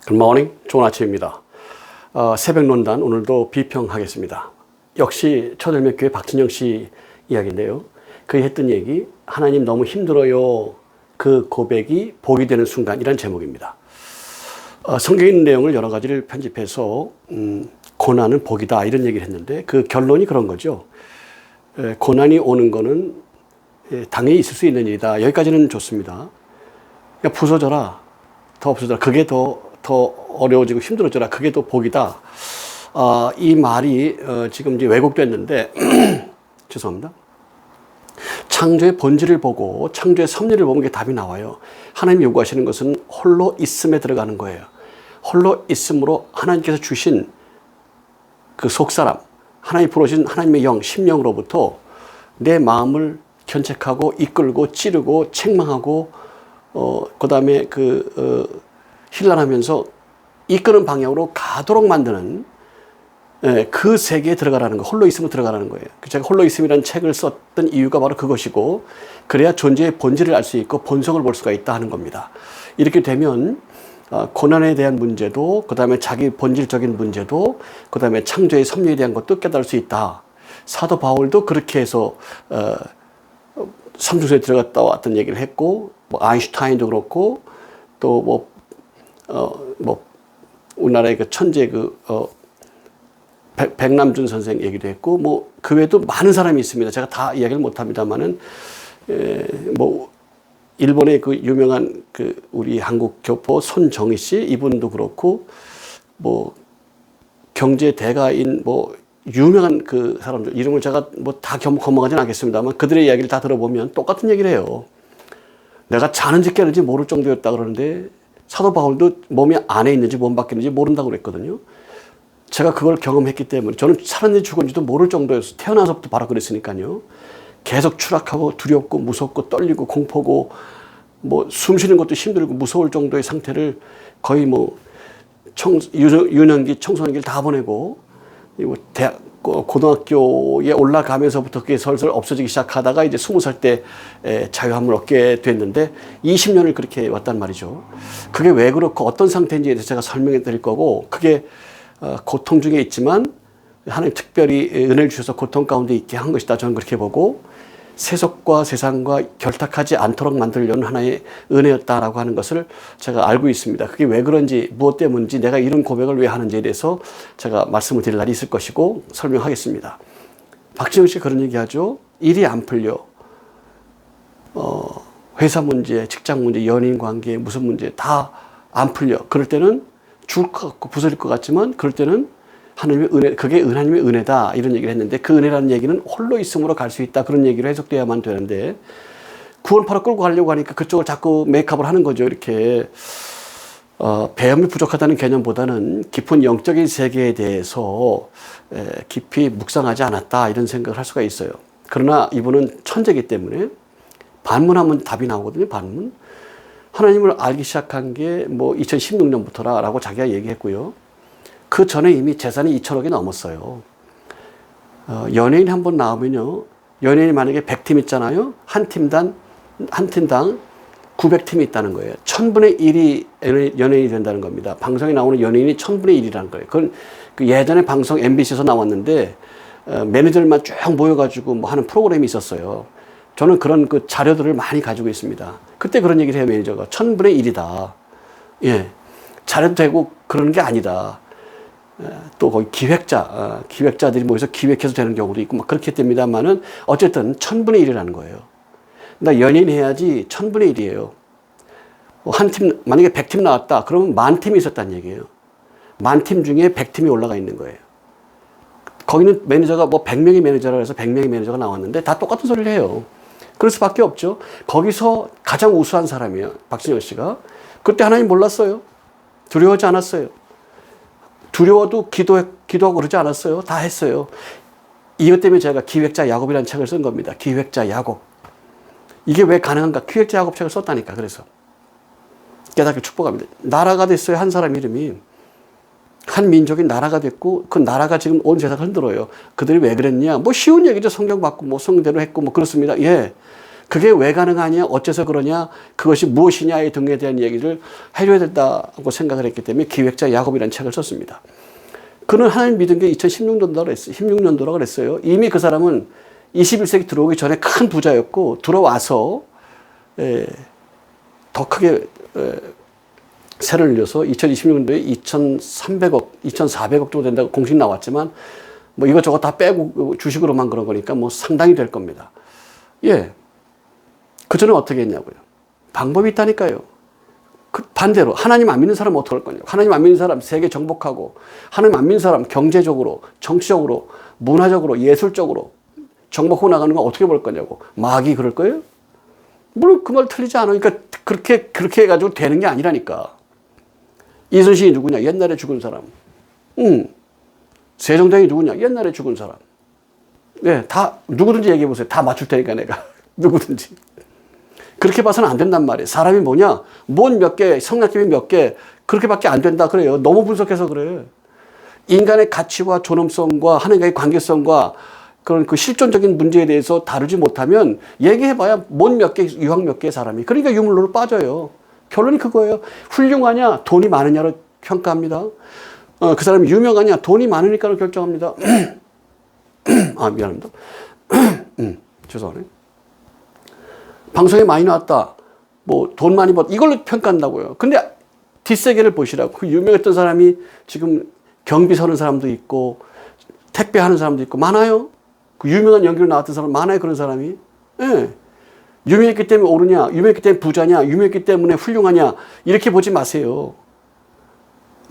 굿모닝, 좋은 아침입니다. 새벽논단 오늘도 비평하겠습니다. 역시 초들몇교회 박진영 씨 이야기인데요. 그가 했던 얘기, 하나님 너무 힘들어요. 그 고백이 복이 되는 순간이란 제목입니다. 성경에 있는 내용을 여러 가지를 편집해서 고난은 복이다 이런 얘기를 했는데 그 결론이 그런 거죠. 고난이 오는 거는 당연히 있을 수 있는 일이다. 여기까지는 좋습니다. 그러니까 부서져라. 더 없어져라. 그게 더 어려워지고 힘들어져라. 그게 더 복이다. 이 말이 지금 이제 왜곡됐는데 죄송합니다. 창조의 본질을 보고 창조의 섭리를 보면 게 답이 나와요. 하나님이 요구하시는 것은 홀로 있음에 들어가는 거예요. 홀로 있음으로 하나님께서 주신 그 속사람, 하나님이 부르신 하나님의 영, 심령으로부터 내 마음을 견책하고 이끌고 찌르고 책망하고 그 다음에 힐난하면서 이끄는 방향으로 가도록 만드는 그 세계에 들어가라는 거, 홀로 있음으로 들어가라는 거예요. 제가 홀로 있음이라는 책을 썼던 이유가 바로 그것이고, 그래야 존재의 본질을 알 수 있고 본성을 볼 수가 있다 하는 겁니다. 이렇게 되면 고난에 대한 문제도, 그 다음에 자기 본질적인 문제도, 그 다음에 창조의 섭리에 대한 것도 깨달을 수 있다. 사도 바울도 그렇게 해서 삼중소에 들어갔다 왔던 얘기를 했고, 아인슈타인도 그렇고, 또 우리나라의 그 천재 백남준 선생 얘기도 했고, 그 외에도 많은 사람이 있습니다. 제가 다 이야기를 못 합니다만은, 일본의 그 유명한 우리 한국 교포 손정희 씨, 이분도 그렇고, 경제 대가인, 유명한 그 사람들, 이름을 제가 다 거머가지는 않겠습니다만, 그들의 이야기를 다 들어보면 똑같은 얘기를 해요. 내가 자는지 깨는지 모를 정도였다 그러는데, 사도 바울도 몸이 안에 있는지 몸 밖에 있는지 모른다고 그랬거든요. 제가 그걸 경험했기 때문에 저는 살았는지 죽었는지도 모를 정도였어요. 태어나서부터 바로 그랬으니까요. 계속 추락하고 두렵고 무섭고 떨리고 공포고 숨 쉬는 것도 힘들고 무서울 정도의 상태를 거의 유년기, 청소년기를 다 보내고 고등학교에 올라가면서부터 그게 설설 없어지기 시작하다가 이제 20살 때 자유함을 얻게 됐는데 20년을 그렇게 왔단 말이죠. 그게 왜 그렇고 어떤 상태인지에 대해서 제가 설명해 드릴 거고, 그게 고통 중에 있지만 하나님 특별히 은혜를 주셔서 고통 가운데 있게 한 것이다. 저는 그렇게 보고, 세속과 세상과 결탁하지 않도록 만들려는 하나의 은혜였다라고 하는 것을 제가 알고 있습니다. 그게 왜 그런지, 무엇 때문인지, 내가 이런 고백을 왜 하는지에 대해서 제가 말씀을 드릴 날이 있을 것이고 설명하겠습니다. 박진영 씨가 그런 얘기하죠. 일이 안 풀려. 회사 문제, 직장 문제, 연인 관계, 무슨 문제 다 안 풀려. 그럴 때는 죽을 것 같고 부서질 것 같지만, 그럴 때는 하나님의 은혜, 그게 하나님의 은혜다 이런 얘기를 했는데, 그 은혜라는 얘기는 홀로 있음으로 갈 수 있다 그런 얘기로 해석돼야만 되는데, 구원파로 끌고 가려고 하니까 그쪽을 자꾸 메이크업을 하는 거죠. 이렇게 배움이 부족하다는 개념보다는 깊은 영적인 세계에 대해서 깊이 묵상하지 않았다 이런 생각을 할 수가 있어요. 그러나 이분은 천재이기 때문에 반문하면 답이 나오거든요. 반문. 하나님을 알기 시작한 게 2016년부터라고 자기가 얘기했고요. 그 전에 이미 재산이 2천억이 넘었어요. 연예인 한 번 나오면요. 연예인이 만약에 100팀 있잖아요. 한 팀당 900팀이 있다는 거예요. 1000분의 1이 연예인이 된다는 겁니다. 방송에 나오는 연예인이 1000분의 1이라는 거예요. 그건 예전에 방송 MBC에서 나왔는데, 매니저들만 쭉 모여가지고 하는 프로그램이 있었어요. 저는 그런 그 자료들을 많이 가지고 있습니다. 그때 그런 얘기를 해요, 매니저가. 1000분의 1이다. 예. 잘해도 되고 그러는 게 아니다. 또 거기 기획자들이 모여서 기획해서 되는 경우도 있고 그렇게 됩니다만은, 어쨌든 1000분의 1이라는 거예요. 나 연예인 해야지 1000분의 1이에요. 한 팀, 만약에 100팀 나왔다. 그러면 10,000팀이 있었다는 얘기예요. 10,000팀 중에 100팀이 올라가 있는 거예요. 거기는 매니저가 100명의 매니저라고 해서 100명의 매니저가 나왔는데 다 똑같은 소리를 해요. 그럴 수밖에 없죠. 거기서 가장 우수한 사람이에요. 박진영 씨가. 그때 하나님 몰랐어요. 두려워하지 않았어요. 두려워도 기도하고 그러지 않았어요. 다 했어요. 이것 때문에 제가 기획자 야곱이라는 책을 쓴 겁니다. 기획자 야곱. 이게 왜 가능한가? 기획자 야곱 책을 썼다니까. 그래서 깨닫게 축복합니다. 나라가 됐어요. 한 사람 이름이. 한 민족이 나라가 됐고, 그 나라가 지금 온 세상을 흔들어요. 그들이 왜 그랬냐? 쉬운 얘기죠. 성경 받고 성대로 했고 그렇습니다. 예. 그게 왜 가능하냐, 어째서 그러냐, 그것이 무엇이냐의 등에 대한 얘기를 해줘야 된다고 생각을 했기 때문에 기획자 야곱이라는 책을 썼습니다. 그는 하나님 믿은 게 2016년도라고 그랬어요. 16년도라고 그랬어요. 이미 그 사람은 21세기 들어오기 전에 큰 부자였고 들어와서 더 크게 세를 늘려서 2026년도에 2,300억, 2,400억 정도 된다고 공식 나왔지만 뭐 이것저것 다 빼고 주식으로만 그런 거니까 뭐 상당히 될 겁니다. 예. 그전에 어떻게 했냐고요. 방법이 있다니까요. 그 반대로 하나님 안 믿는 사람은 어떻게 할 거냐고. 하나님 안 믿는 사람 세계 정복하고, 하나님 안 믿는 사람 경제적으로, 정치적으로, 문화적으로, 예술적으로 정복하고 나가는 건 어떻게 볼 거냐고. 마귀 그럴 거예요? 물론 그 말 틀리지 않아요. 그러니까 그렇게 해가지고 되는 게 아니라니까. 이순신이 누구냐? 옛날에 죽은 사람. 세종대왕이 누구냐? 옛날에 죽은 사람. 네, 다 누구든지 얘기해 보세요. 다 맞출 테니까 내가. 누구든지. 그렇게 봐서는 안 된단 말이에요. 사람이 뭐냐? 뭔 몇 개, 성략점이 몇 개, 그렇게밖에 안 된다 그래요. 너무 분석해서 그래. 인간의 가치와 존엄성과 하나님과의 관계성과 그런 그 실존적인 문제에 대해서 다루지 못하면 얘기해봐야 뭔 몇 개, 유학 몇 개의 사람이. 그러니까 유물로로 빠져요. 결론이 그거예요. 훌륭하냐, 돈이 많으냐로 평가합니다. 그 사람이 유명하냐, 돈이 많으니까로 결정합니다. 아, 미안합니다. 죄송하네. 방송에 많이 나왔다. 뭐 돈 많이 벌 이걸로 평가한다고요. 근데 뒷세계를 보시라고. 그 유명했던 사람이 지금 경비 서는 사람도 있고 택배하는 사람도 있고 많아요. 그 유명한 연기로 나왔던 사람 많아요. 그런 사람이. 예. 유명했기 때문에 오르냐, 유명했기 때문에 부자냐, 유명했기 때문에 훌륭하냐 이렇게 보지 마세요.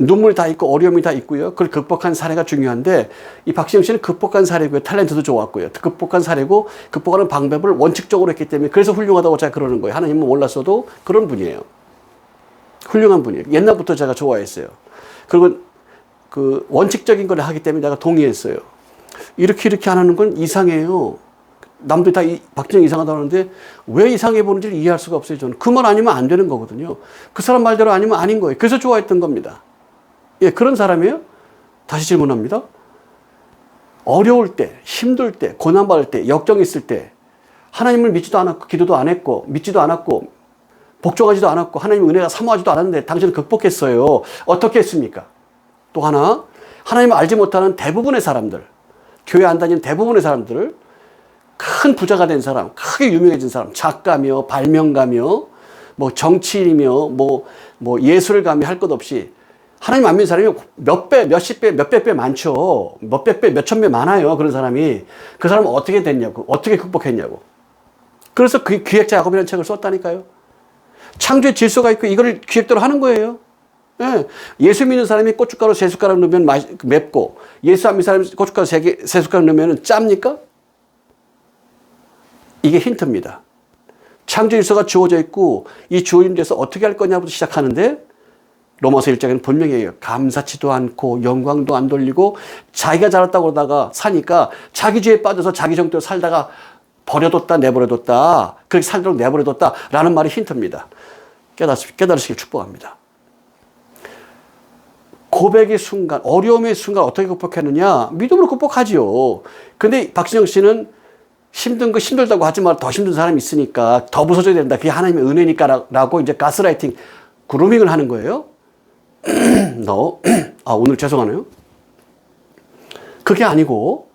눈물이 다 있고 어려움이 다 있고요. 그걸 극복한 사례가 중요한데 이 박시영 씨는 극복한 사례고요. 탤런트도 좋았고요. 극복한 사례고 극복하는 방법을 원칙적으로 했기 때문에 그래서 훌륭하다고 제가 그러는 거예요. 하나님은 몰랐어도 그런 분이에요. 훌륭한 분이에요. 옛날부터 제가 좋아했어요. 그리고 그 원칙적인 걸 하기 때문에 내가 동의했어요. 이렇게 안 하는 건 이상해요. 남들이 다 박지영 이상하다고 하는데 왜 이상해 보는지를 이해할 수가 없어요. 저는 그 말 아니면 안 되는 거거든요. 그 사람 말대로 아니면 아닌 거예요. 그래서 좋아했던 겁니다. 예, 그런 사람이에요. 다시 질문합니다. 어려울 때, 힘들 때, 고난받을 때, 역정이 있을 때 하나님을 믿지도 않았고 기도도 안 했고 믿지도 않았고 복종하지도 않았고 하나님 은혜가 사모하지도 않았는데 당신은 극복했어요. 어떻게 했습니까? 또 하나, 하나님을 알지 못하는 대부분의 사람들, 교회 안 다니는 대부분의 사람들을 큰 부자가 된 사람, 크게 유명해진 사람, 작가며 발명가며 뭐 정치인이며 뭐 예술가며 할 것 없이 하나님 안 믿는 사람이 몇 배, 몇십 배, 몇백 배 많죠. 몇백 배, 몇천 배 많아요. 그런 사람이. 그 사람은 어떻게 됐냐고. 어떻게 극복했냐고. 그래서 그 기획자 야곱이라는 책을 썼다니까요. 창조의 질서가 있고 이걸 기획대로 하는 거예요. 예. 예수 믿는 사람이 고춧가루 세 숟가락 넣으면 맵고 예수 안 믿는 사람이 고춧가루 세 숟가락 넣으면 짭니까? 이게 힌트입니다. 창조 질서가 주어져 있고 이 주어진 데서 어떻게 할 거냐부터 시작하는데 로마서 1장에는 분명히 해요. 감사치도 않고 영광도 안 돌리고 자기가 잘했다고 그러다가 사니까 자기 죄에 빠져서 자기 정도로 살다가 버려뒀다 내버려뒀다 그렇게 살도록 내버려뒀다 라는 말이 힌트입니다. 깨달으시길 축복합니다. 고백의 순간, 어려움의 순간 어떻게 극복했느냐? 믿음으로 극복하지요. 근데 박진영 씨는 힘든 거 힘들다고 하지 마. 더 힘든 사람이 있으니까 더 부서져야 된다. 그게 하나님의 은혜니까 라고 이제 가스라이팅, 그루밍을 하는 거예요. 오늘 죄송하네요. 그게 아니고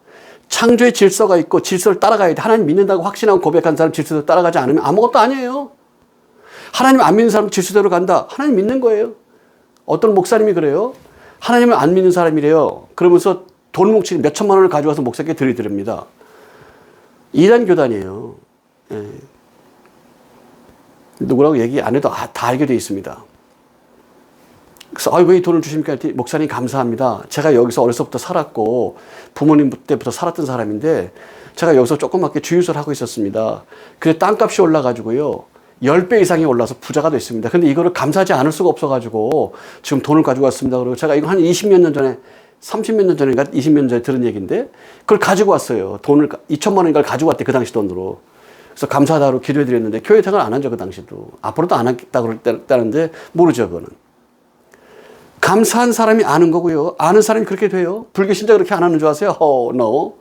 창조의 질서가 있고 질서를 따라가야 돼. 하나님 믿는다고 확신하고 고백한 사람 질서대로 따라가지 않으면 아무것도 아니에요. 하나님 안 믿는 사람 질서대로 간다. 하나님 믿는 거예요. 어떤 목사님이 그래요. 하나님을 안 믿는 사람이래요. 그러면서 돈 뭉치기 몇 천만 원을 가져와서 목사께 들이드립니다. 이단 교단이에요. 예. 누구라고 얘기 안 해도 다 알게 돼 있습니다. 그래서 왜 이 돈을 주십니까? 목사님 감사합니다. 제가 여기서 어려서부터 살았고 부모님 때부터 살았던 사람인데 제가 여기서 조그맣게 주유소를 하고 있었습니다. 근데 땅값이 올라가지고요. 10배 이상이 올라서 부자가 됐습니다. 근데 이거를 감사하지 않을 수가 없어가지고 지금 돈을 가지고 왔습니다. 그리고 제가 이거 한 20몇 년 전에 30몇 년 전인가 20몇 년 전에 들은 얘기인데 그걸 가지고 왔어요. 돈을 2천만 원인가를 가지고 왔대. 그 당시 돈으로. 그래서 감사하다고 기도해드렸는데 교회 생활 안 한죠. 그 당시도. 앞으로도 안 하겠다고 그랬다는데 모르죠. 그거는. 감사한 사람이 아는 거고요. 아는 사람이 그렇게 돼요. 불교 신자 그렇게 안 하는 줄 아세요? No.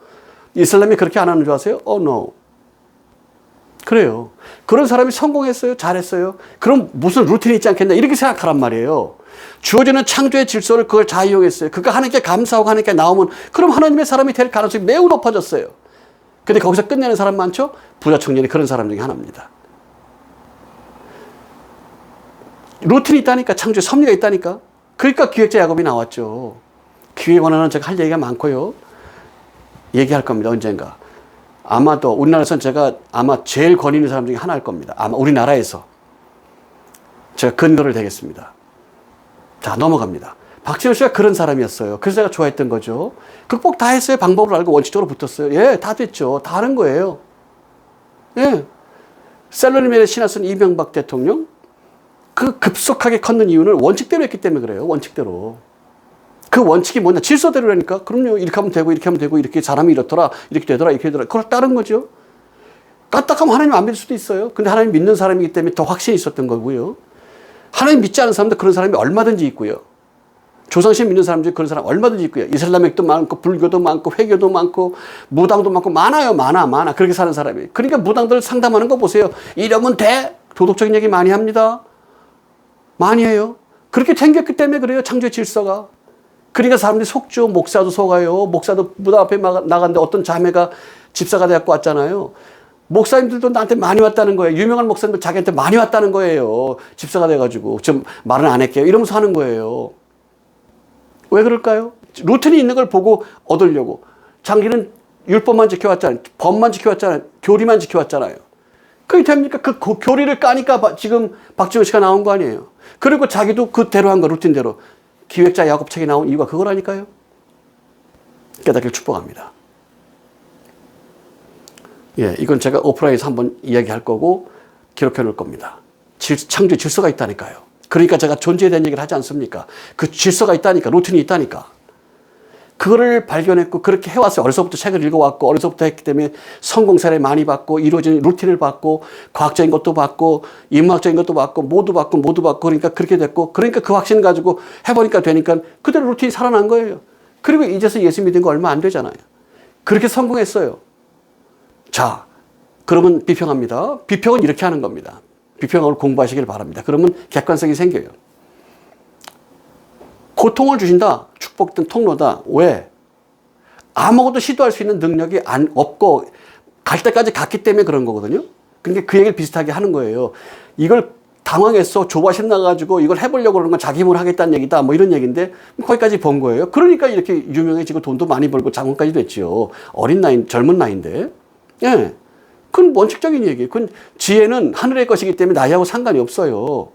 이슬람이 그렇게 안 하는 줄 아세요? No. 그래요. 그런 사람이 성공했어요? 잘했어요? 그럼 무슨 루틴이 있지 않겠나? 이렇게 생각하란 말이에요. 주어지는 창조의 질서를 그걸 잘 이용했어요. 그가 하나님께 감사하고 하나님께 나오면 그럼 하나님의 사람이 될 가능성이 매우 높아졌어요. 근데 거기서 끝내는 사람 많죠? 부자 청년이 그런 사람 중에 하나입니다. 루틴이 있다니까, 창조의 섭리가 있다니까. 그러니까 기획자 야곱이 나왔죠. 기획 원하는 제가 할 얘기가 많고요. 얘기할 겁니다, 언젠가. 아마도 우리나라에서는 제가 아마 제일 권위 있는 사람 중에 하나일 겁니다. 아마 우리나라에서. 제가 근거를 대겠습니다. 자, 넘어갑니다. 박지원 씨가 그런 사람이었어요. 그래서 제가 좋아했던 거죠. 극복 다 했어요. 방법을 알고 원칙적으로 붙었어요. 예, 다 됐죠. 다 하는 거예요. 예. 셀러리맨의 신하선 이명박 대통령, 그 급속하게 컸는 이유는 원칙대로 했기 때문에 그래요. 원칙대로. 그 원칙이 뭐냐? 질서대로라니까. 그럼요. 이렇게 하면 되고, 이렇게 하면 되고, 이렇게 사람이 이렇더라, 이렇게 되더라, 이렇게 되더라. 그걸 따른 거죠. 까딱하면 하나님 안 믿을 수도 있어요. 근데 하나님 믿는 사람이기 때문에 더 확신이 있었던 거고요. 하나님 믿지 않은 사람도 그런 사람이 얼마든지 있고요. 조상신 믿는 사람 중에 그런 사람 얼마든지 있고요. 이슬람교도 많고, 불교도 많고, 회교도 많고, 무당도 많고, 많아요. 많아. 그렇게 사는 사람이. 그러니까 무당들 상담하는 거 보세요. 이러면 돼? 도덕적인 얘기 많이 합니다. 많이 해요. 그렇게 생겼기 때문에 그래요. 창조의 질서가. 그러니까 사람들이 속죠. 목사도 속아요. 목사도 무당 앞에 나갔는데 어떤 자매가 집사가 돼갖고 왔잖아요. 목사님들도 나한테 많이 왔다는 거예요. 유명한 목사님들 자기한테 많이 왔다는 거예요. 집사가 돼가지고. 좀 말은 안 할게요. 이러면서 하는 거예요. 왜 그럴까요? 루틴이 있는 걸 보고 얻으려고. 자기는 율법만 지켜왔잖아요. 법만 지켜왔잖아요. 교리만 지켜왔잖아요. 그게 됩니까? 그 교리를 까니까 지금 박지원 씨가 나온 거 아니에요. 그리고 자기도 그대로 한 거, 루틴대로. 기획자 야곱 책이 나온 이유가 그거라니까요. 깨닫기를 축복합니다. 예, 이건 제가 오프라인에서 한번 이야기할 거고 기록해 놓을 겁니다. 창조의 질서가 있다니까요. 그러니까 제가 존재에 대한 얘기를 하지 않습니까? 그 질서가 있다니까, 루틴이 있다니까. 그거를 발견했고 그렇게 해왔어요. 어려서부터 책을 읽어왔고 어려서부터 했기 때문에 성공 사례 많이 봤고 이루어진 루틴을 봤고 과학적인 것도 봤고 인문학적인 것도 봤고 모두 봤고 그러니까 그렇게 됐고 그러니까 그 확신을 가지고 해보니까 되니까 그대로 루틴이 살아난 거예요. 그리고 이제서 예수 믿은 거 얼마 안 되잖아요. 그렇게 성공했어요. 자, 그러면 비평합니다. 비평은 이렇게 하는 겁니다. 비평을 공부하시길 바랍니다. 그러면 객관성이 생겨요. 고통을 주신다. 축복된 통로다. 왜? 아무것도 시도할 수 있는 능력이 없고 갈 때까지 갔기 때문에 그런 거거든요. 그러니까 그 얘기를 비슷하게 하는 거예요. 이걸 당황했어. 조바심 나가지고 이걸 해보려고 그러는 건 자기 힘으로 하겠다는 얘기다. 뭐 이런 얘기인데 거기까지 본 거예요. 그러니까 이렇게 유명해지고 돈도 많이 벌고 장원까지 됐죠. 어린 나이, 젊은 나이인데. 예. 그건 원칙적인 얘기예요. 그건 지혜는 하늘의 것이기 때문에 나이하고 상관이 없어요.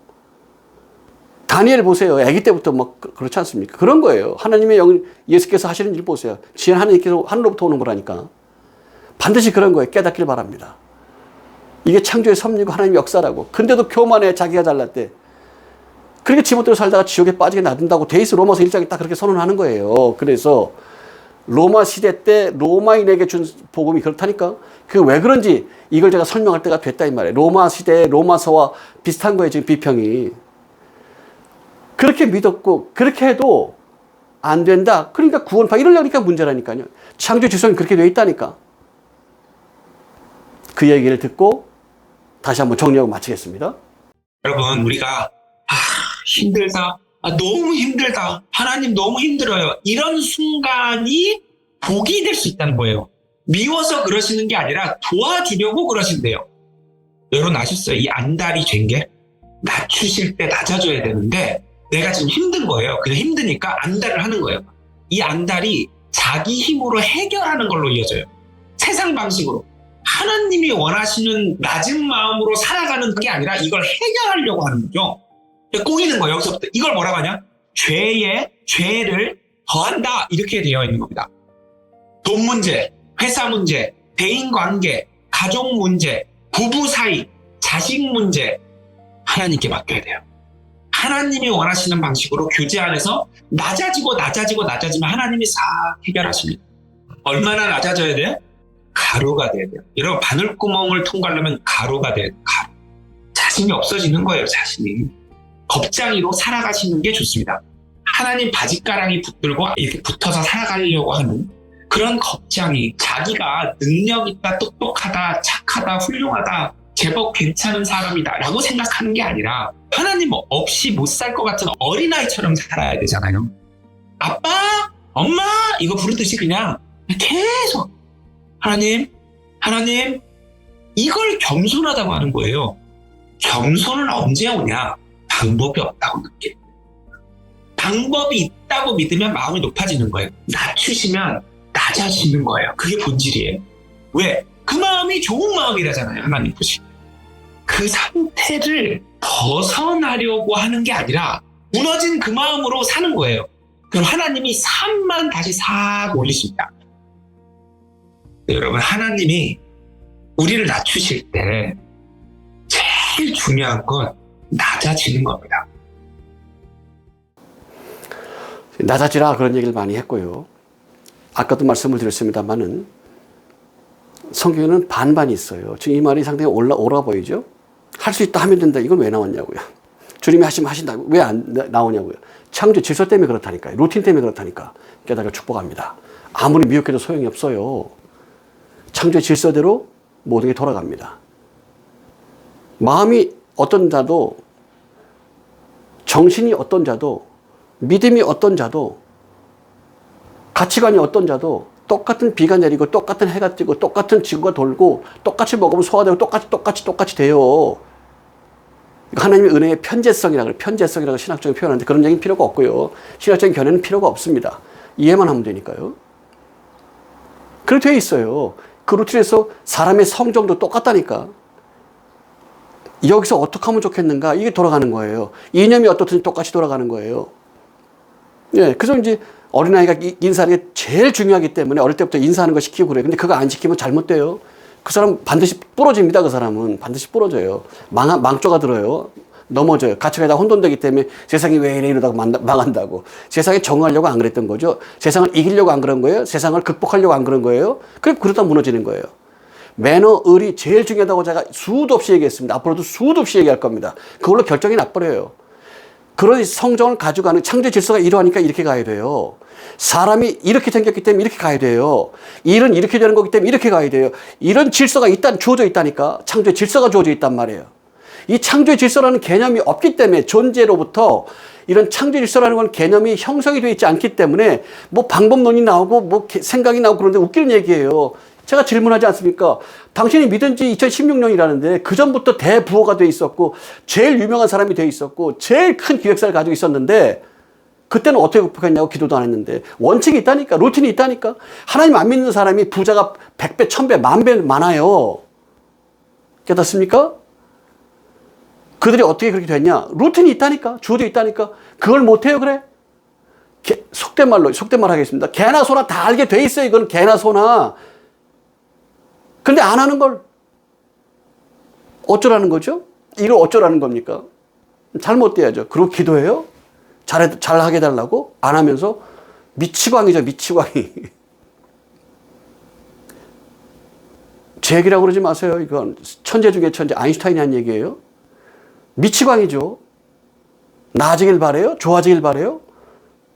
다니엘 보세요. 아기 때부터 막 그렇지 않습니까? 그런 거예요. 하나님의 영, 예수께서 하시는 일 보세요. 지혜는 하나님께서 하늘로부터 오는 거라니까. 반드시 그런 거예요. 깨닫길 바랍니다. 이게 창조의 섭리고 하나님의 역사라고. 근데도 교만해. 자기가 잘났대. 그렇게 지멋대로 살다가 지옥에 빠지게 놔둔다고 데이스 로마서 1장에 딱 그렇게 선언하는 거예요. 그래서 로마 시대 때 로마인에게 준 복음이 그렇다니까. 그 왜 그런지 이걸 제가 설명할 때가 됐다 이 말이에요. 로마 시대 로마서와 비슷한 거예요. 지금 비평이. 그렇게 믿었고 그렇게 해도 안 된다. 그러니까 구원파 이러려니까 문제라니까요. 창조 지성이 그렇게 되어 있다니까. 그 얘기를 듣고 다시 한번 정리하고 마치겠습니다. 여러분 우리가 힘들다. 너무 힘들다. 하나님 너무 힘들어요. 이런 순간이 복이 될 수 있다는 거예요. 미워서 그러시는 게 아니라 도와주려고 그러신대요. 여러분 아셨어요? 이 안달이 된 게 낮추실 때 낮아져야 되는데 내가 지금 힘든 거예요. 그냥 힘드니까 안달을 하는 거예요. 이 안달이 자기 힘으로 해결하는 걸로 이어져요. 세상 방식으로. 하나님이 원하시는 낮은 마음으로 살아가는 게 아니라 이걸 해결하려고 하는 거죠. 꼬이는 거예요. 여기서부터 이걸 뭐라고 하냐? 죄를 더한다. 이렇게 되어 있는 겁니다. 돈 문제, 회사 문제, 대인관계, 가족 문제, 부부 사이, 자식 문제 하나님께 맡겨야 돼요. 하나님이 원하시는 방식으로 교제 안에서 낮아지면 하나님이 싹 해결하십니다. 얼마나 낮아져야 돼요? 가루가 돼야 돼요. 여러분 바늘구멍을 통과하려면 가루가 돼야 돼요. 가루. 자신이 없어지는 거예요. 자신이. 겁장이로 살아가시는 게 좋습니다. 하나님 바짓가랑이 붙들고 이렇게 붙어서 살아가려고 하는 그런 겁장이 자기가 능력 있다, 똑똑하다, 착하다, 훌륭하다 제법 괜찮은 사람이다라고 생각하는 게 아니라 하나님 없이 못 살 것 같은 어린아이처럼 살아야 되잖아요. 아빠, 엄마 이거 부르듯이 그냥 계속 하나님 이걸 겸손하다고 하는 거예요. 겸손은 언제 오냐? 방법이 없다고 느껴. 방법이 있다고 믿으면 마음이 높아지는 거예요. 낮추시면 낮아지는 거예요. 그게 본질이에요. 왜? 그 마음이 좋은 마음이라잖아요. 하나님 보시. 그 상태를 벗어나려고 하는 게 아니라 무너진 그 마음으로 사는 거예요. 그럼 하나님이 산만 다시 싹 올리십니다. 여러분, 하나님이 우리를 낮추실 때 제일 중요한 건 낮아지는 겁니다. 낮아지라 그런 얘기를 많이 했고요. 아까도 말씀을 드렸습니다만은 성경에는 반반이 있어요. 지금 이 말이 상당히 옳아 보이죠? 할 수 있다 하면 된다. 이건 왜 나왔냐고요. 주님이 하시면 하신다고. 왜 안 나오냐고요. 창조 질서 때문에 그렇다니까요. 루틴 때문에 그렇다니까. 깨달아 축복합니다. 아무리 미혹해도 소용이 없어요. 창조의 질서대로 모든 게 돌아갑니다. 마음이 어떤 자도, 정신이 어떤 자도, 믿음이 어떤 자도, 가치관이 어떤 자도 똑같은 비가 내리고 똑같은 해가 뜨고 똑같은 지구가 돌고 똑같이 먹으면 소화되고 똑같이 돼요. 하나님의 은혜의 편재성이라고 신학적인 표현하는데 그런 얘기는 필요가 없고요. 신학적인 견해는 필요가 없습니다. 이해만 하면 되니까요. 그렇게 돼 있어요. 그 루틴에서 사람의 성정도 똑같다니까. 여기서 어떻게 하면 좋겠는가? 이게 돌아가는 거예요. 이념이 어떻든지 똑같이 돌아가는 거예요. 예, 그래서 이제 어린아이가 인사하는 게 제일 중요하기 때문에 어릴 때부터 인사하는 거 시키고 그래요. 근데 그거 안 시키면 잘못돼요. 그 사람 반드시 부러집니다. 그 사람은 반드시 부러져요. 망조가 들어요. 넘어져요. 가치가 다 혼돈되기 때문에 세상이 왜 이래 이러다가 망한다고. 세상에 정하려고 안 그랬던 거죠. 세상을 이기려고 안 그런 거예요. 세상을 극복하려고 안 그런 거예요. 그러다 무너지는 거예요. 매너, 의리 제일 중요하다고 제가 수도 없이 얘기했습니다. 앞으로도 수도 없이 얘기할 겁니다. 그걸로 결정이 나버려요. 그런 성정을 가져가는 창조 질서가 이러하니까 이렇게 가야 돼요. 사람이 이렇게 생겼기 때문에 이렇게 가야 돼요. 일은 이렇게 되는 거기 때문에 이렇게 가야 돼요. 이런 질서가 주어져 있다니까. 창조의 질서가 주어져 있단 말이에요. 이 창조의 질서라는 개념이 없기 때문에 존재로부터 이런 창조 질서라는 건 개념이 형성이 되어 있지 않기 때문에 뭐 방법론이 나오고 뭐 생각이 나오고 그런데 웃기는 얘기예요. 제가 질문하지 않습니까? 당신이 믿은 지 2016년이라는데 그 전부터 대부호가 돼 있었고 제일 유명한 사람이 돼 있었고 제일 큰 기획사를 가지고 있었는데 그때는 어떻게 극복했냐고 기도도 안 했는데 원칙이 있다니까. 루틴이 있다니까. 하나님 안 믿는 사람이 부자가 100배, 1000배, 10,000배 많아요. 깨닫습니까? 그들이 어떻게 그렇게 됐냐? 루틴이 있다니까. 주어져 있다니까. 그걸 못해요 그래? 속된 말 하겠습니다. 개나 소나 다 알게 돼 있어요. 이건 개나 소나. 근데 안 하는 걸 어쩌라는 거죠? 이걸 어쩌라는 겁니까? 잘못돼야죠. 그리고 기도해요? 잘하게 달라고? 안 하면서? 미치광이죠, 미치광이. 제 얘기라고 그러지 마세요. 이건 천재 중에 천재, 아인슈타인이 한 얘기예요. 미치광이죠. 나아지길 바래요? 좋아지길 바래요?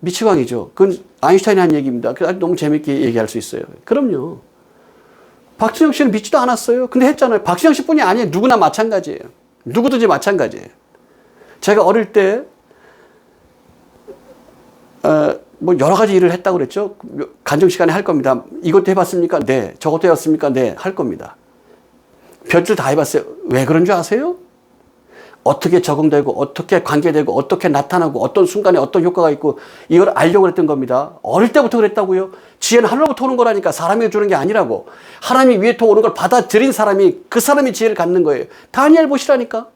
미치광이죠. 그건 아인슈타인이 한 얘기입니다. 너무 재밌게 얘기할 수 있어요. 그럼요. 박진영 씨는 믿지도 않았어요. 근데 했잖아요. 박진영 씨뿐이 아니에요. 누구나 마찬가지예요. 누구든지 마찬가지예요. 제가 어릴 때 뭐 여러 가지 일을 했다고 그랬죠. 간증 시간에 할 겁니다. 이것도 해봤습니까? 네. 저것도 해봤습니까? 네. 할 겁니다. 별줄 다 해봤어요. 왜 그런 줄 아세요? 어떻게 적응되고 어떻게 관계되고 어떻게 나타나고 어떤 순간에 어떤 효과가 있고 이걸 알려고 그랬던 겁니다. 어릴 때부터 그랬다고요. 지혜는 하늘로부터 오는 거라니까. 사람이 주는 게 아니라고. 하나님이 위에부터 오는 걸 받아들인 사람이 그 사람이 지혜를 갖는 거예요. 다니엘 보시라니까.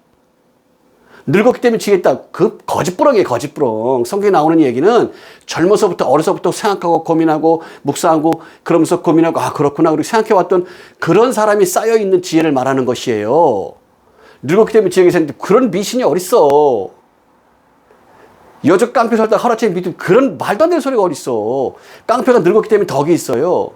늙었기 때문에 지혜 있다. 그 거짓부렁이에요. 거짓부렁. 성경에 나오는 얘기는 젊어서부터 어려서부터 생각하고 고민하고 묵상하고 그러면서 고민하고 아 그렇구나 그렇게 생각해왔던 그런 사람이 쌓여있는 지혜를 말하는 것이에요. 늙었기 때문에 지혜가 생겼는데 그런 미신이 어딨어. 여적 깡패 살다 하루아침에 믿으면 그런 말도 안 되는 소리가 어딨어. 깡패가 늙었기 때문에 덕이 있어요.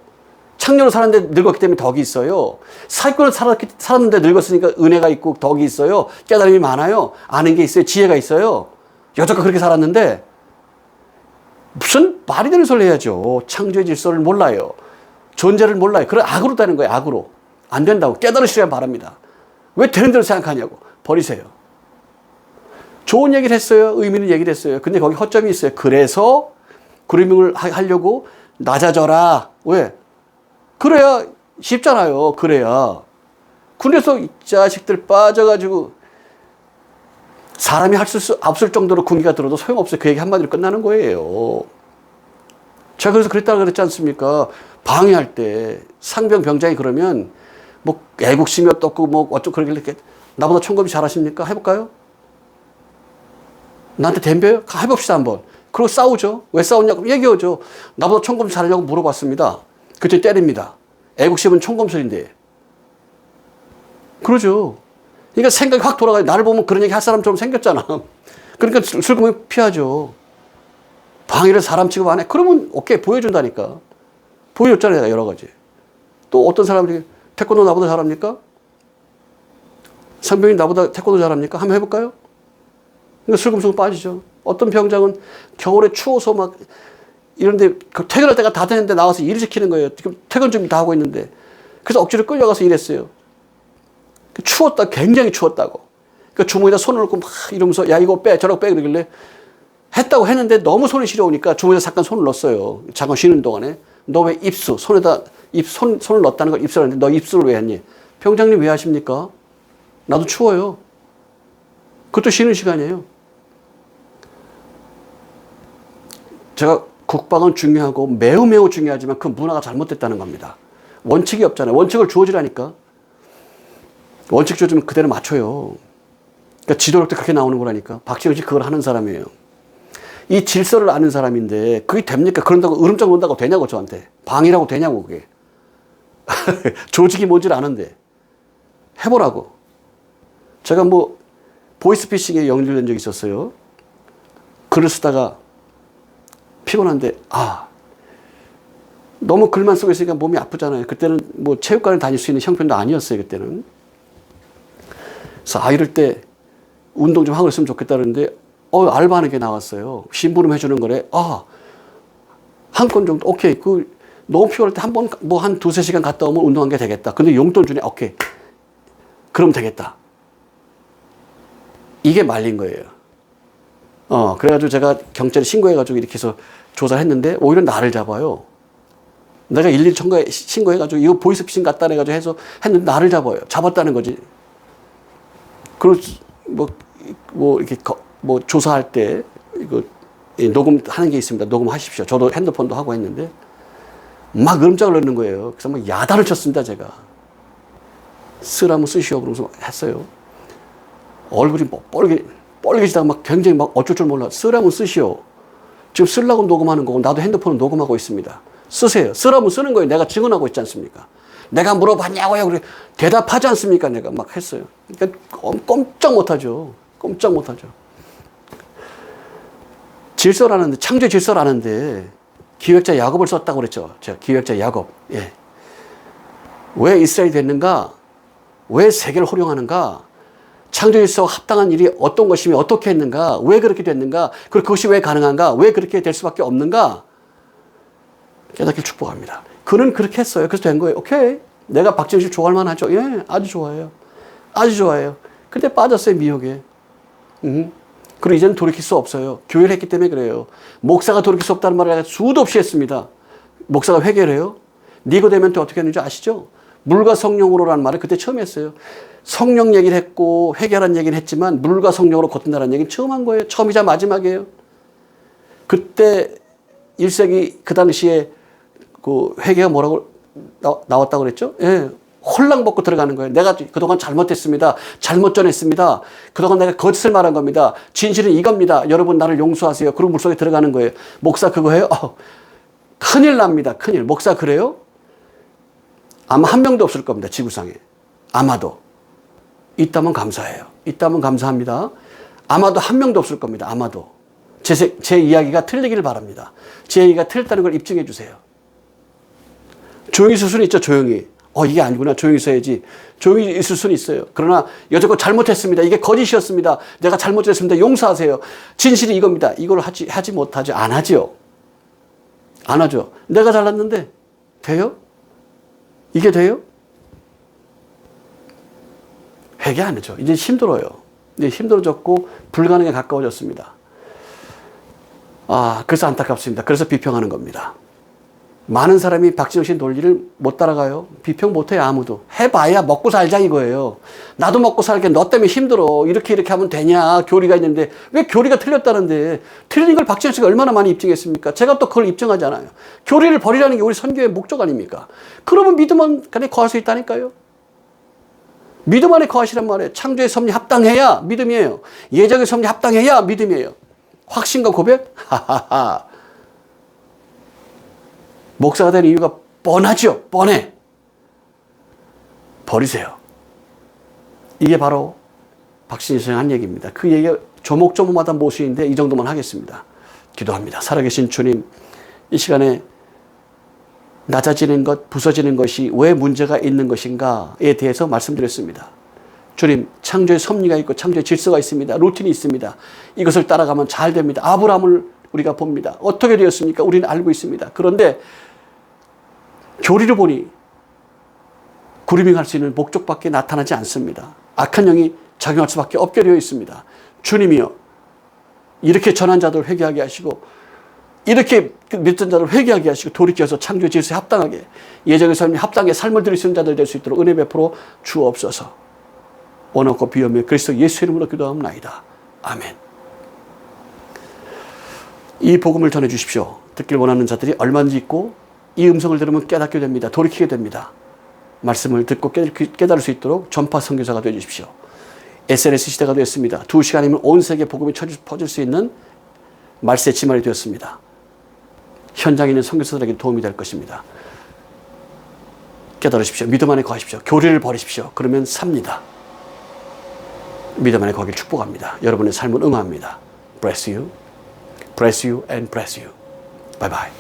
창녀로 살았는데 늙었기 때문에 덕이 있어요. 사기꾼으로 살았는데 늙었으니까 은혜가 있고 덕이 있어요. 깨달음이 많아요. 아는 게 있어요. 지혜가 있어요. 여자가 그렇게 살았는데 무슨 말이 되는 소리를 해야죠. 창조의 질서를 몰라요. 존재를 몰라요. 그런 악으로 다는 거예요. 악으로. 안 된다고 깨달으시길 바랍니다. 왜 되는 대로 생각하냐고. 버리세요. 좋은 얘기를 했어요. 의미 있는 얘기를 했어요. 근데 거기 허점이 있어요. 그래서 그루밍을 하려고 낮아져라. 왜? 그래야 쉽잖아요. 그래야. 그래서 이 자식들 빠져가지고 사람이 할 수 없을 정도로 군기가 들어도 소용없어요. 그 얘기 한마디로 끝나는 거예요. 제가 그래서 그랬다고 그랬지 않습니까? 방해할 때 상병 병장이 그러면 뭐 애국심이 어떻고 뭐 어쩌고 그러길래 나보다 총검이 잘하십니까? 해볼까요? 나한테 덤벼요? 해봅시다 한번. 그리고 싸우죠. 왜 싸우냐고 얘기하죠. 나보다 총검 잘하냐고 물어봤습니다. 그때 때립니다. 애국심은 총검술인데. 그러죠. 그러니까 생각이 확 돌아가요. 나를 보면 그런 얘기 할 사람처럼 생겼잖아. 그러니까 슬금슬금 피하죠. 방해를 사람 취급 안 해. 그러면 오케이 보여준다니까. 보여줬잖아요. 여러 가지. 또 어떤 사람들이 태권도 나보다 잘합니까? 상병이 나보다 태권도 잘합니까? 한번 해볼까요? 그러니까 슬금슬금 빠지죠. 어떤 병장은 겨울에 추워서 막 이런데 퇴근할 때가 다 됐는데 나와서 일을 시키는 거예요. 지금 퇴근 준비 다 하고 있는데. 그래서 억지로 끌려가서 일했어요. 추웠다, 굉장히 추웠다고. 그러니까 주머니에다 손을 넣고 막 이러면서 야, 이거 빼, 저러고 빼, 그러길래 했다고 했는데 너무 손이 시려우니까 주머니에다 잠깐 손을 넣었어요. 잠깐 쉬는 동안에. 너 왜 입수, 손을 넣었다는 걸 입수를 했는데 너 입수를 왜 했니? 병장님 왜 하십니까? 나도 추워요. 그것도 쉬는 시간이에요. 제가 국방은 중요하고 매우 매우 중요하지만 그 문화가 잘못됐다는 겁니다. 원칙이 없잖아요. 원칙을 주어지라니까. 원칙 주어지면 그대로 맞춰요. 그러니까 지도력 때 그렇게 나오는 거라니까. 박지원 씨 그걸 하는 사람이에요. 이 질서를 아는 사람인데 그게 됩니까? 그런다고 으름장 논다고 되냐고 저한테. 방이라고 되냐고 그게. 조직이 뭔지를 아는데. 해보라고. 제가 뭐 보이스피싱에 연결된 적이 있었어요. 글을 쓰다가 피곤한데 너무 글만 쓰고 있으니까 몸이 아프잖아요. 그때는 뭐 체육관을 다닐 수 있는 형편도 아니었어요. 그때는. 그래서 이럴 때 운동 좀 하고 있으면 좋겠다 그러는데 알바하는 게 나왔어요. 심부름 해주는 거래. 한 건 정도 오케이. 너무 피곤할 때 한 번 뭐 한 두세 시간 갔다 오면 운동한 게 되겠다. 근데 용돈 주네. 오케이. 그럼 되겠다. 이게 말린 거예요. 그래가지고 제가 경찰에 신고해가지고 이렇게 해서 조사를 했는데 오히려 나를 잡아요. 내가 일일이 신고해가지고 이거 보이스피싱 같다 해가지고 해서 했는데 나를 잡아요. 잡았다는 거지. 그리고 이렇게 조사할 때 이거 녹음하는 게 있습니다. 녹음하십시오. 저도 핸드폰도 하고 했는데 막 음장을 넣는 거예요. 그래서 막 야단을 쳤습니다. 제가. 쓰라면 쓰시오. 그러면서 했어요. 얼굴이 뭐 뻘개지다가 막 굉장히 막 어쩔 줄 몰라. 쓰라면 쓰시오. 지금 쓰려고 녹음하는 거고 나도 핸드폰을 녹음하고 있습니다. 쓰세요. 쓰라면 쓰는 거예요. 내가 증언하고 있지 않습니까? 내가 물어봤냐고요. 그래 대답하지 않습니까? 내가 막 했어요. 그러니까 꼼짝 못하죠. 꼼짝 못하죠. 질서라는데 창조 질서라는데 기획자 야곱을 썼다고 그랬죠. 제가 기획자 야곱. 예. 왜 이스라엘이 됐는가? 왜 세계를 호령하는가? 창조 질서와 합당한 일이 어떤 것이며 어떻게 했는가? 왜 그렇게 됐는가? 그리고 그것이 왜 가능한가? 왜 그렇게 될 수밖에 없는가? 깨닫기를 축복합니다. 그는 그렇게 했어요. 그래서 된 거예요. 오케이. 내가 박지원 씨 좋아할 만하죠. 예, 아주 좋아해요. 아주 좋아해요. 근데 빠졌어요, 미혹에. 그리고 이제는 돌이킬 수 없어요. 교회를 했기 때문에 그래요. 목사가 돌이킬 수 없다는 말을 내가 수도 없이 했습니다. 목사가 회개를 해요? 니고데면 때 어떻게 했는지 아시죠? 물과 성령으로라는 말을 그때 처음 했어요. 성령 얘기를 했고 회개하라는 얘기는 했지만 물과 성령으로 걷는다는 얘기는 처음 한 거예요. 처음이자 마지막이에요. 그때 1세기 그 당시에 그 회개가 뭐라고 나왔다고 그랬죠? 예. 홀랑 벗고 들어가는 거예요. 내가 그동안 잘못했습니다. 잘못 전했습니다. 그동안 내가 거짓을 말한 겁니다. 진실은 이겁니다. 여러분 나를 용서하세요. 그리고 물속에 들어가는 거예요. 목사 그거 해요? 큰일 납니다. 큰일. 목사 그래요? 아마 한 명도 없을 겁니다. 지구상에. 아마도. 있다면 감사해요. 있다면 감사합니다. 아마도 한 명도 없을 겁니다. 아마도. 제 이야기가 틀리기를 바랍니다. 제 얘기가 틀렸다는 걸 입증해 주세요. 조용히 있을 수는 있죠. 조용히. 이게 아니구나. 조용히 있어야지. 조용히 있을 수는 있어요. 그러나 여태껏 잘못했습니다. 이게 거짓이었습니다. 내가 잘못했습니다. 용서하세요. 진실이 이겁니다. 이걸 하지 못하죠. 안 하죠. 안 하죠. 내가 잘났는데 돼요? 이게 돼요? 회개 안 하죠. 이제 힘들어요. 이제 힘들어졌고 불가능에 가까워졌습니다. 그래서 안타깝습니다. 그래서 비평하는 겁니다. 많은 사람이 박진영 씨 논리를 못 따라가요. 비평 못해요, 아무도. 해봐야 먹고 살자 이거예요. 나도 먹고 살게 너 때문에 힘들어. 이렇게 하면 되냐. 교리가 있는데 왜 교리가 틀렸다는데 틀린 걸 박진영 씨가 얼마나 많이 입증했습니까? 제가 또 그걸 입증하잖아요. 교리를 버리라는 게 우리 선교의 목적 아닙니까? 그러면 믿음 안에 거할 수 있다니까요. 믿음 안에 거하시란 말이에요. 창조의 섭리 합당해야 믿음이에요. 예정의 섭리 합당해야 믿음이에요. 확신과 고백? 하하하. 목사가 된 이유가 뻔하죠. 뻔해. 버리세요. 이게 바로 박신희 선생님 한 얘기입니다. 그 얘기가 조목조목마다 모순인데 이 정도만 하겠습니다. 기도합니다. 살아계신 주님, 이 시간에 낮아지는 것, 부서지는 것이 왜 문제가 있는 것인가에 대해서 말씀드렸습니다. 주님, 창조의 섭리가 있고 창조의 질서가 있습니다. 루틴이 있습니다. 이것을 따라가면 잘 됩니다. 아브라함을 우리가 봅니다. 어떻게 되었습니까? 우리는 알고 있습니다. 그런데 교리를 보니 구리밍할 수 있는 목적밖에 나타나지 않습니다. 악한 영이 작용할 수밖에 없게 되어 있습니다. 주님이여, 이렇게 전한 자들 회개하게 하시고 이렇게 믿던 자들 회개하게 하시고 돌이켜서 창조의 질서에 합당하게 예정의 삶에 합당하게 삶을 들일 수 있는 자들 될 수 있도록 은혜 베풀어 주옵소서. 원하고 비오며 그리스도 예수 이름으로 기도하옵나이다. 아멘. 이 복음을 전해 주십시오. 듣길 원하는 자들이 얼마든지 있고 이 음성을 들으면 깨닫게 됩니다. 돌이키게 됩니다. 말씀을 듣고 깨달을 수 있도록 전파 선교사가 되어 주십시오. SNS 시대가 되었습니다. 2시간이면 온 세계 복음이 퍼질 수 있는 말세 지말이 되었습니다. 현장에 있는 선교사들에게 도움이 될 것입니다. 깨달으십시오. 믿음 안에 거하십시오. 교리를 버리십시오. 그러면 삽니다. 믿음 안에 거하기를 축복합니다. 여러분의 삶은 응합니다. Bless you, bless you and bless you. Bye bye.